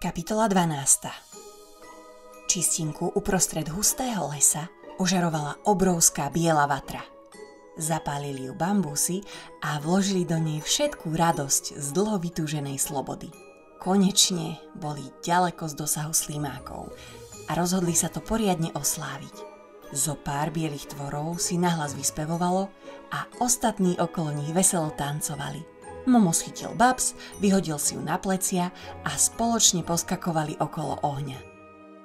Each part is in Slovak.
Kapitola 12. Čistinku uprostred hustého lesa ožarovala obrovská biela vatra. Zapálili ju bambusy a vložili do nej všetkú radosť z dlho vytúženej slobody. Konečne boli ďaleko z dosahu slimákov a rozhodli sa to poriadne osláviť. Zo pár bielých tvorov si nahlas vyspevovalo a ostatní okolo nich veselo tancovali. Momo schytil Babs, vyhodil si ju na plecia a spoločne poskakovali okolo ohňa.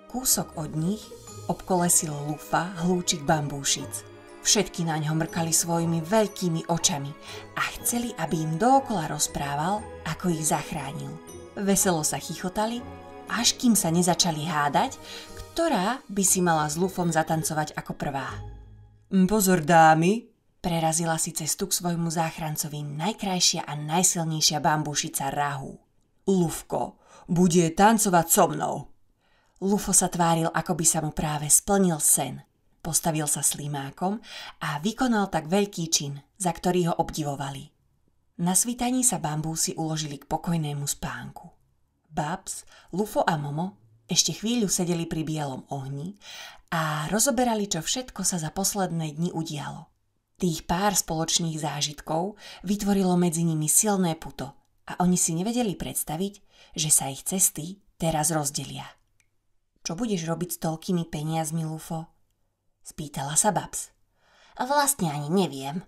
Kúsok od nich obkolesil Lufa hlúčik bambúšic. Všetky na ňo mrkali svojimi veľkými očami a chceli, aby im dookola rozprával, ako ich zachránil. Veselo sa chichotali, až kým sa nezačali hádať, ktorá by si mala s Lufom zatancovať ako prvá. Pozor, dámy! Prerazila si cestu k svojmu záchrancovi najkrajšia a najsilnejšia bambúšica Rahu. Lufko, bude tancovať so mnou. Lufo sa tváril, ako by sa mu práve splnil sen. Postavil sa slimákom a vykonal tak veľký čin, za ktorý ho obdivovali. Na svítaní sa bambúsy uložili k pokojnému spánku. Babs, Lufo a Momo ešte chvíľu sedeli pri bielom ohni a rozoberali, čo všetko sa za posledné dni udialo. Tých pár spoločných zážitkov vytvorilo medzi nimi silné puto a oni si nevedeli predstaviť, že sa ich cesty teraz rozdelia. Čo budeš robiť s toľkými peniazmi, Lufo? Spýtala sa Babs. Vlastne ani neviem,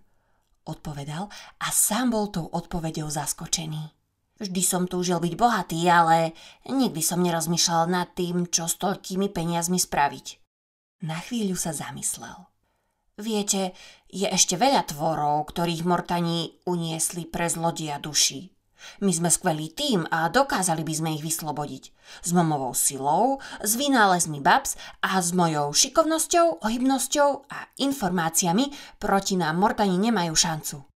odpovedal a sám bol tou odpoveďou zaskočený. Vždy som túžil byť bohatý, ale nikdy som nerozmýšľal nad tým, čo s toľkými peniazmi spraviť. Na chvíľu sa zamyslel. Viete, je ešte veľa tvorov, ktorých Mortani uniesli pre zlodeja duší. My sme skvelý tím a dokázali by sme ich vyslobodiť. S Momovou silou, s vynálezmi Babs a s mojou šikovnosťou, ohybnosťou a informáciami proti nám Mortani nemajú šancu.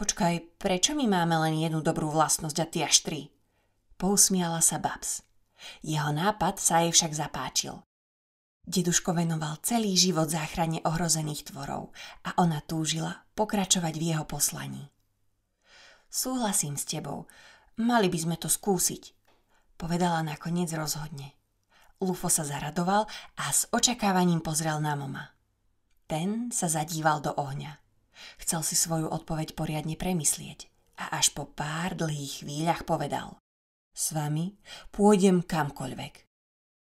Počkaj, prečo my máme len jednu dobrú vlastnosť a ty až 3? Pousmiala sa Babs. Jeho nápad sa jej však zapáčil. Deduško venoval celý život záchrane ohrozených tvorov a ona túžila pokračovať v jeho poslaní. Súhlasím s tebou, mali by sme to skúsiť, povedala nakoniec rozhodne. Lufo sa zaradoval a s očakávaním pozrel na Moma. Ten sa zadíval do ohňa. Chcel si svoju odpoveď poriadne premyslieť a až po pár dlhých chvíľach povedal. S vami pôjdem kamkoľvek.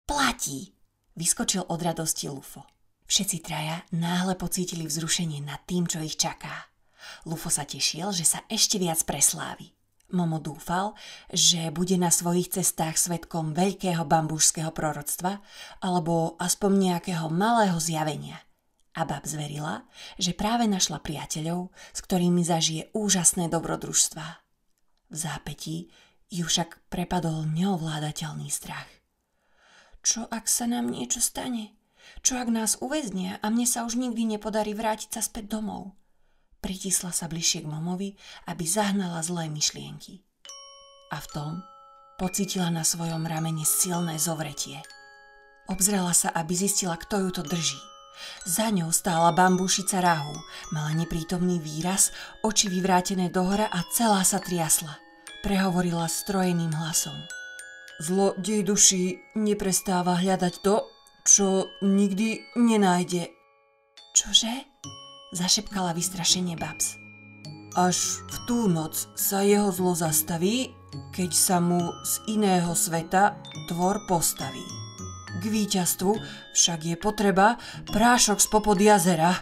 Platí! Vyskočil od radosti Lufo. Všetci traja náhle pocítili vzrušenie nad tým, čo ich čaká. Lufo sa tešil, že sa ešte viac preslávi. Momo dúfal, že bude na svojich cestách svedkom veľkého bambúšskeho proroctva alebo aspoň nejakého malého zjavenia. A Babs verila, že práve našla priateľov, s ktorými zažije úžasné dobrodružstvá. V zápätí ju však prepadol neovládateľný strach. Čo ak sa nám niečo stane? Čo ak nás uväznia a mne sa už nikdy nepodarí vrátiť sa späť domov? Pritisla sa bližšie k Momovi, aby zahnala zlé myšlienky. A v tom pocítila na svojom ramene silné zovretie. Obzrela sa, aby zistila, kto ju to drží. Za ňou stála bambúšica Rahu, mala neprítomný výraz, oči vyvrátené dohora a celá sa triasla. Prehovorila strojeným hlasom. Zlodej duší neprestáva hľadať to, čo nikdy nenájde. Čože? Zašepkala vystrašene Babs. Až v tú noc sa jeho zlo zastaví, keď sa mu z iného sveta tvor postaví. K víťazstvu však je potreba prášok spopod jazera.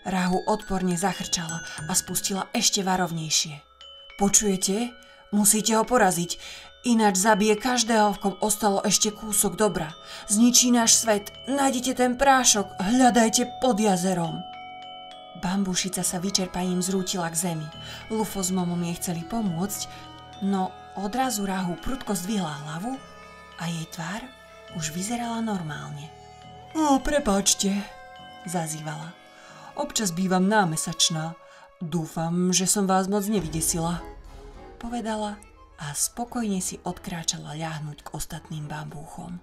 Rahu odporne zachrčala a spustila ešte varovnejšie. Počujete? Musíte ho poraziť. Ináč zabije každého, v kom ostalo ešte kúsok dobra. Zničí náš svet. Nájdete ten prášok. Hľadajte pod jazerom. Bambúšica sa vyčerpaním zrútila k zemi. Lufo s Momom jej chceli pomôcť, no odrazu Rahu prudko zdvihla hlavu a jej tvár už vyzerala normálne. Prepáčte, zazývala. Občas bývam námesačná. Dúfam, že som vás moc nevydesila, povedala a spokojne si odkráčala ľahnuť k ostatným bambúchom.